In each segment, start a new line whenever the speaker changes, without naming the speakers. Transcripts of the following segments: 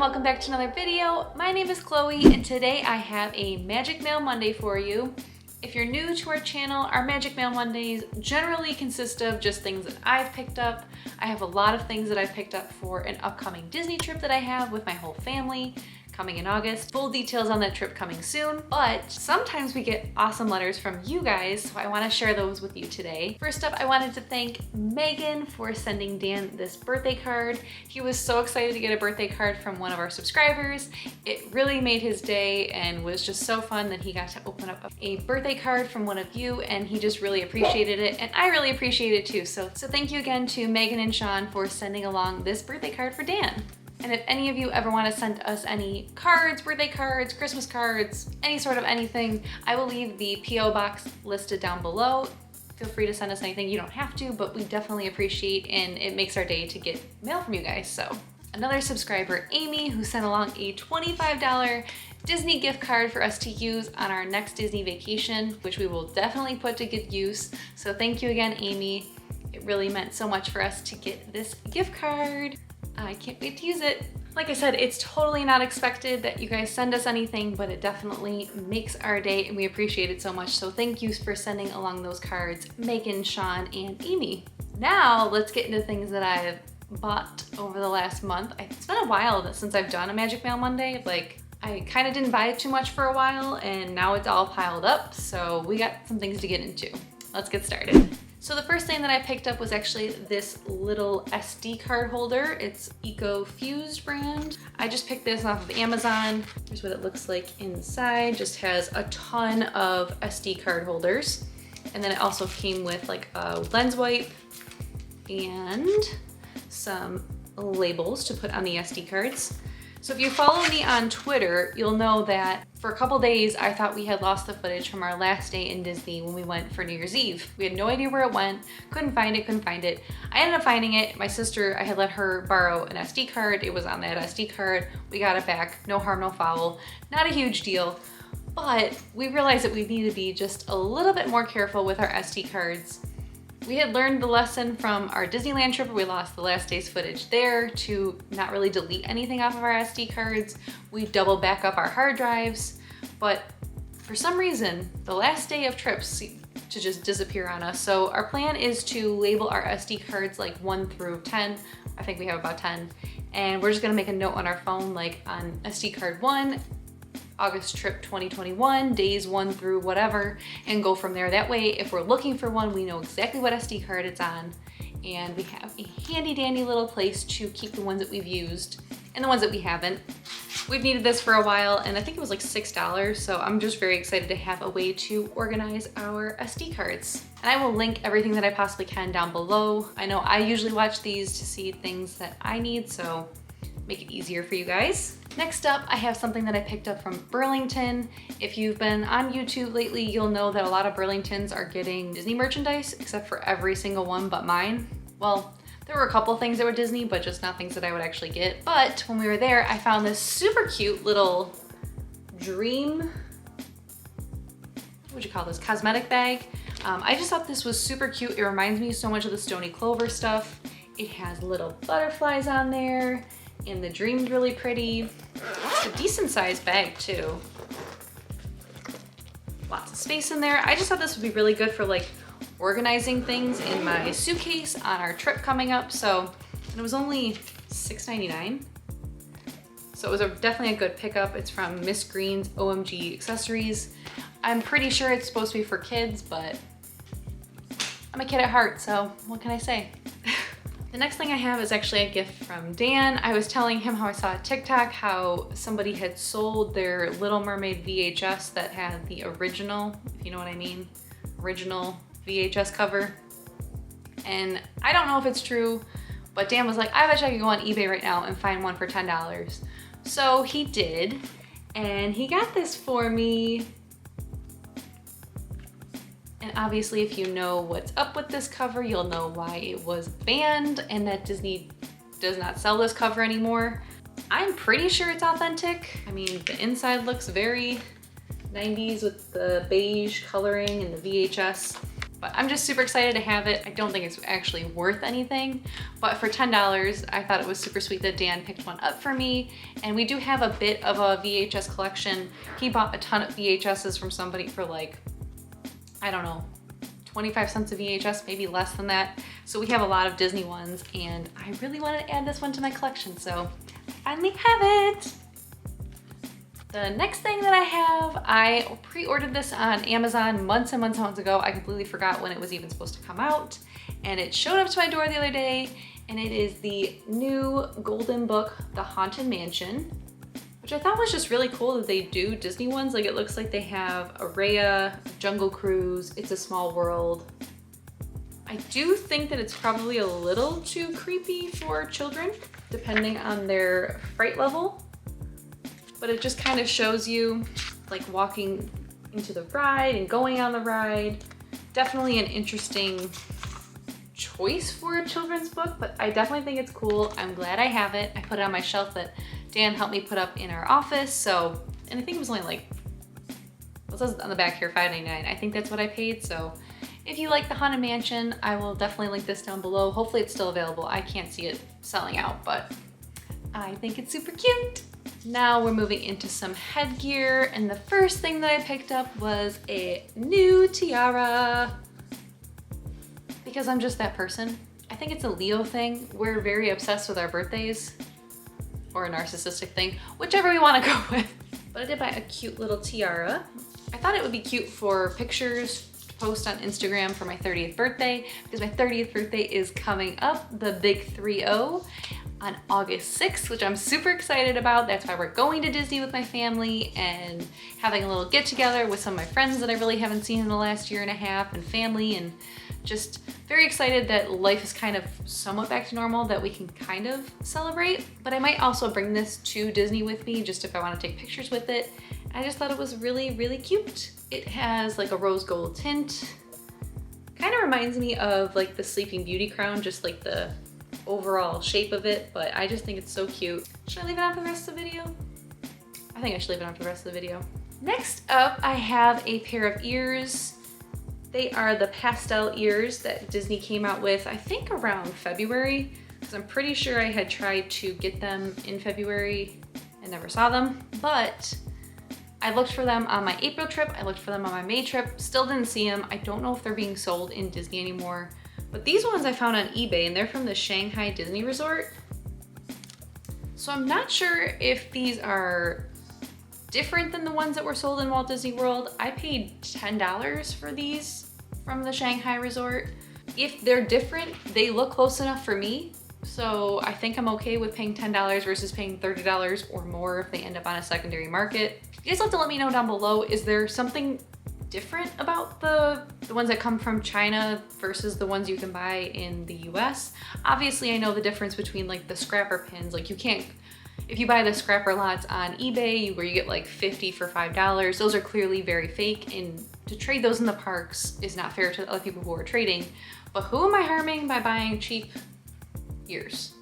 welcome back to another video. My name is Chloe and today I have a Magic Mail Monday for you. If you're new to our channel, our Magic Mail Mondays generally consist of just things that I've picked up. I have a lot of things that I've picked up for an upcoming Disney trip that I have with my whole family coming in August. Full details on that trip coming soon, but sometimes we get awesome letters from you guys, so I want to share those with you today. First up, I wanted to thank Megan for sending Dan this birthday card. He was so excited to get a birthday card from one of our subscribers. It really made his day and was just so fun that he got to open up a birthday card from one of you, and he just really appreciated it, and I really appreciate it too. So thank you again to Megan and Sean for sending along this birthday card for Dan. And if any of you ever want to send us any cards, birthday cards, Christmas cards, any sort of anything, I will leave the P.O. box listed down below. Feel free to send us anything. You don't have to, but we definitely appreciate, and it makes our day to get mail from you guys. So another subscriber, Amy, who sent along a $25 Disney gift card for us to use on our next Disney vacation, which we will definitely put to good use. So thank you again, Amy. It really meant so much for us to get this gift card. I can't wait to use it. Like I said, it's totally not expected that you guys send us anything, but it definitely makes our day and we appreciate it so much. So thank you for sending along those cards, Megan, Sean, and Amy. Now let's get into things that I've bought over the last month. It's been a while since I've done a Magic Mail Monday. Like, I kind of didn't buy too much for a while and now it's all piled up. So we got some things to get into. Let's get started. So the first thing that I picked up was actually this little SD card holder. It's Eco-Fused brand. I just picked this off of Amazon. Here's what it looks like inside. Just has a ton of SD card holders. And then it also came with like a lens wipe and some labels to put on the SD cards. So if you follow me on Twitter, you'll know that for a couple days, I thought we had lost the footage from our last day in Disney when we went for New Year's Eve. We had no idea where it went, couldn't find it. I ended up finding it. My sister, I had let her borrow an SD card. It was on that SD card. We got it back, no harm, no foul. Not a huge deal, but we realized that we need to be just a little bit more careful with our SD cards. We had learned the lesson from our Disneyland trip where we lost the last day's footage there to not really delete anything off of our SD cards. We double back up our hard drives, but for some reason, the last day of trips seem to just disappear on us. So our plan is to label our SD cards like 1 through 10. I think we have about 10. And we're just gonna make a note on our phone, like on SD card 1, August trip 2021, days 1 through whatever, and go from there. That way, if we're looking for one, we know exactly what SD card it's on, and we have a handy dandy little place to keep the ones that we've used and the ones that we haven't. We've needed this for a while, and I think it was like $6, so I'm just very excited to have a way to organize our SD cards. And I will link everything that I possibly can down below. I know I usually watch these to see things that I need, so make it easier for you guys. Next up, I have something that I picked up from Burlington. If you've been on YouTube lately, you'll know that a lot of Burlingtons are getting Disney merchandise, except for every single one but mine. Well, there were a couple things that were Disney, but just not things that I would actually get. But when we were there, I found this super cute little dream, what would you call this, cosmetic bag. I just thought this was super cute. It reminds me so much of the Stony Clover stuff. It has little butterflies on there, and the dream's really pretty. It's a decent sized bag too. Lots of space in there. I just thought this would be really good for like organizing things in my suitcase on our trip coming up. So, and it was only $6.99. So it was definitely a good pickup. It's from Miss Green's OMG Accessories. I'm pretty sure it's supposed to be for kids, but I'm a kid at heart, so what can I say? The next thing I have is actually a gift from Dan. I was telling him how I saw a TikTok how somebody had sold their Little Mermaid VHS that had the original, if you know what I mean, original VHS cover. And I don't know if it's true, but Dan was like, I bet you I could go on eBay right now and find one for $10. So he did, and he got this for me. And obviously, if you know what's up with this cover, you'll know why it was banned and that Disney does not sell this cover anymore. I'm pretty sure it's authentic. I mean, the inside looks very 90s with the beige coloring and the VHS. But I'm just super excited to have it. I don't think it's actually worth anything, but for $10, I thought it was super sweet that Dan picked one up for me. And we do have a bit of a VHS collection. He bought a ton of VHSs from somebody for like, I don't know, 25 cents a VHS, maybe less than that. So we have a lot of Disney ones, and I really wanted to add this one to my collection, so I finally have it. The next thing that I have, I pre-ordered this on Amazon months and months and months ago. I completely forgot when it was even supposed to come out, and it showed up to my door the other day, and it is the new Golden Book, The Haunted Mansion, which I thought was just really cool that they do Disney ones. Like, it looks like they have Araya, Jungle Cruise, It's a Small World. I do think that it's probably a little too creepy for children, depending on their fright level. But it just kind of shows you like walking into the ride and going on the ride. Definitely an interesting choice for a children's book, but I definitely think it's cool. I'm glad I have it. I put it on my shelf that Dan helped me put up in our office. So, and I think it was only like, well, it says on the back here, $5.99. I think that's what I paid. So if you like the Haunted Mansion, I will definitely link this down below. Hopefully it's still available. I can't see it selling out, but I think it's super cute. Now we're moving into some headgear, and the first thing that I picked up was a new tiara, because I'm just that person. I think it's a Leo thing. We're very obsessed with our birthdays, or a narcissistic thing, whichever we want to go with. But I did buy a cute little tiara. I thought it would be cute for pictures to post on Instagram for my 30th birthday, because my 30th birthday is coming up, the big 3-0. On August 6th, which I'm super excited about. That's why we're going to Disney with my family and having a little get together with some of my friends that I really haven't seen in the last year and a half, and family, and just very excited that life is kind of somewhat back to normal, that we can kind of celebrate. But I might also bring this to Disney with me just if I want to take pictures with it. I just thought it was really, really cute. It has like a rose gold tint. Kind of reminds me of like the Sleeping Beauty crown, just like the overall shape of it, but I just think it's so cute. Should I leave it on for the rest of the video? I think I should leave it on for the rest of the video. Next up, I have a pair of ears. They are the pastel ears that Disney came out with, I think around February, because I'm pretty sure I had tried to get them in February and never saw them, but I looked for them on my April trip, I looked for them on my May trip, still didn't see them. I don't know if they're being sold in Disney anymore. But these ones I found on eBay, and they're from the Shanghai Disney Resort. So I'm not sure if these are different than the ones that were sold in Walt Disney World. I paid $10 for these from the Shanghai Resort. If they're different, they look close enough for me. So I think I'm okay with paying $10 versus paying $30 or more if they end up on a secondary market. You guys have to let me know down below, is there something different about the ones that come from China versus the ones you can buy in the US? Obviously, I know the difference between like the scrapper pins. Like, you can't, if you buy the scrapper lots on eBay where you get like 50 for $5, those are clearly very fake, and to trade those in the parks is not fair to other people who are trading. But who am I harming by buying cheap ears?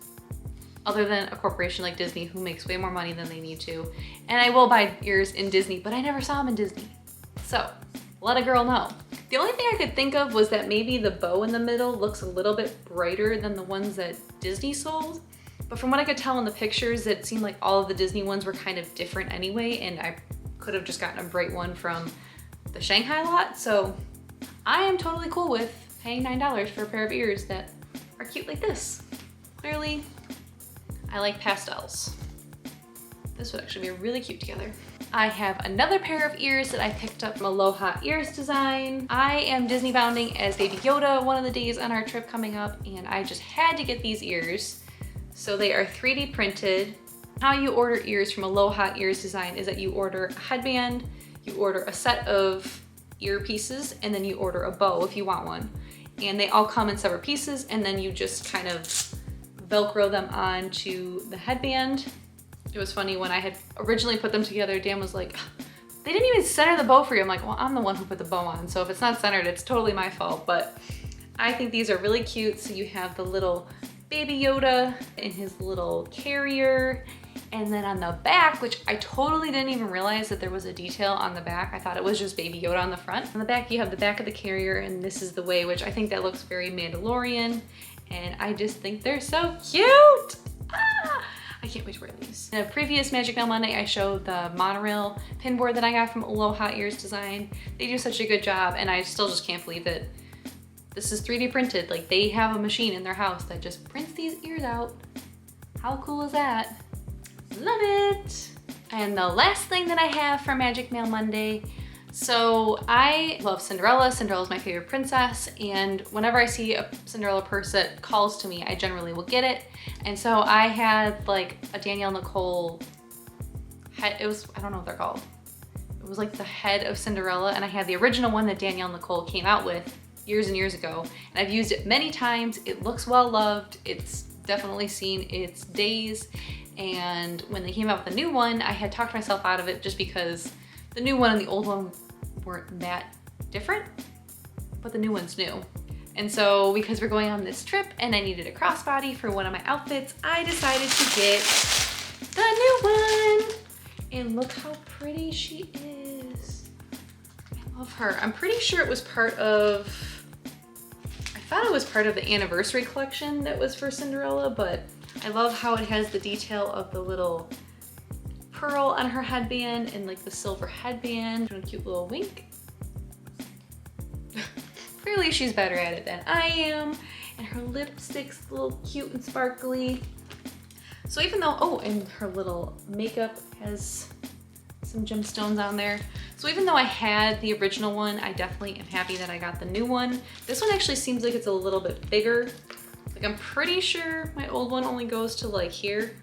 Other than a corporation like Disney, who makes way more money than they need to. And I will buy ears in Disney, but I never saw them in Disney. So let a girl know. The only thing I could think of was that maybe the bow in the middle looks a little bit brighter than the ones that Disney sold. But from what I could tell in the pictures, it seemed like all of the Disney ones were kind of different anyway, and I could have just gotten a bright one from the Shanghai lot. So I am totally cool with paying $9 for a pair of ears that are cute like this. Clearly, I like pastels. This would actually be really cute together. I have another pair of ears that I picked up from Aloha Ears Design. I am Disney bounding as Baby Yoda one of the days on our trip coming up, and I just had to get these ears. So they are 3D printed. How you order ears from Aloha Ears Design is that you order a headband, you order a set of earpieces, and then you order a bow if you want one. And they all come in separate pieces, and then you just kind of Velcro them onto the headband. It was funny, when I had originally put them together, Dan was like, they didn't even center the bow for you. I'm like, well, I'm the one who put the bow on, so if it's not centered, it's totally my fault. But I think these are really cute. So you have the little Baby Yoda in his little carrier, And then on the back, which I totally didn't even realize that there was a detail on the back. I thought it was just Baby Yoda on the front. On the back, you have the back of the carrier, and this is the way, which I think that looks very Mandalorian. And I just think they're so cute. Ah! I can't wait to wear these. In a previous Magic Mail Monday, I showed the monorail pin board that I got from Aloha Ears Design. They do such a good job, and I still just can't believe that this is 3D printed. Like, they have a machine in their house that just prints these ears out. How cool is that? Love it. And the last thing that I have for Magic Mail Monday, so I love Cinderella. Cinderella's my favorite princess, and whenever I see a Cinderella purse that calls to me, I generally will get it. And so I had like a Danielle Nicole head, it was, I don't know what they're called. It was like the head of Cinderella, and I had the original one that Danielle Nicole came out with years and years ago. And I've used it many times. It looks well loved. It's definitely seen its days. And when they came out with a new one, I had talked myself out of it just because the new one and the old one weren't that different, but the new one's new. And so because we're going on this trip and I needed a crossbody for one of my outfits, I decided to get the new one. And look how pretty she is. I love her. I'm pretty sure it was part of, I thought it was part of the anniversary collection that was for Cinderella, but I love how it has the detail of the little pearl on her headband and like the silver headband. And a cute little wink. Clearly she's better at it than I am. And her lipstick's a little cute and sparkly. So even though, oh, and her little makeup has some gemstones on there. So even though I had the original one, I definitely am happy that I got the new one. This one actually seems like it's a little bit bigger. Like, I'm pretty sure my old one only goes to like here.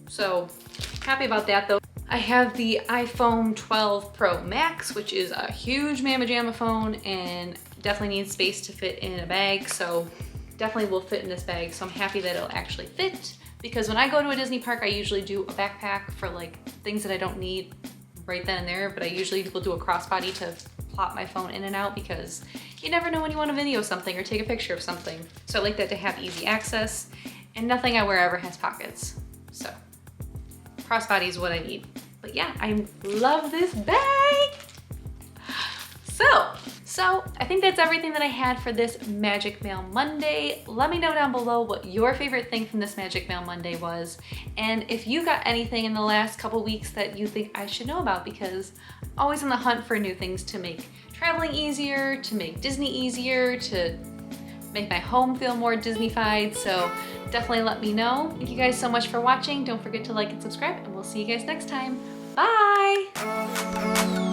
So happy about that though. I have the iPhone 12 Pro Max, which is a huge mamma jamma phone and definitely needs space to fit in a bag. So definitely will fit in this bag. So I'm happy that it'll actually fit, because when I go to a Disney park, I usually do a backpack for like things that I don't need right then and there, but I usually will do a crossbody to plop my phone in and out, because you never know when you want to video something or take a picture of something. So I like that to have easy access, and nothing I wear ever has pockets. So crossbody is what I need. But yeah, I love this bag. So I think that's everything that I had for this Magic Mail Monday. Let me know down below what your favorite thing from this Magic Mail Monday was. And if you got anything in the last couple weeks that you think I should know about, because I'm always on the hunt for new things to make traveling easier, to make Disney easier, to make my home feel more Disney-fied. So definitely let me know. Thank you guys so much for watching. Don't forget to like and subscribe, and we'll see you guys next time. Bye!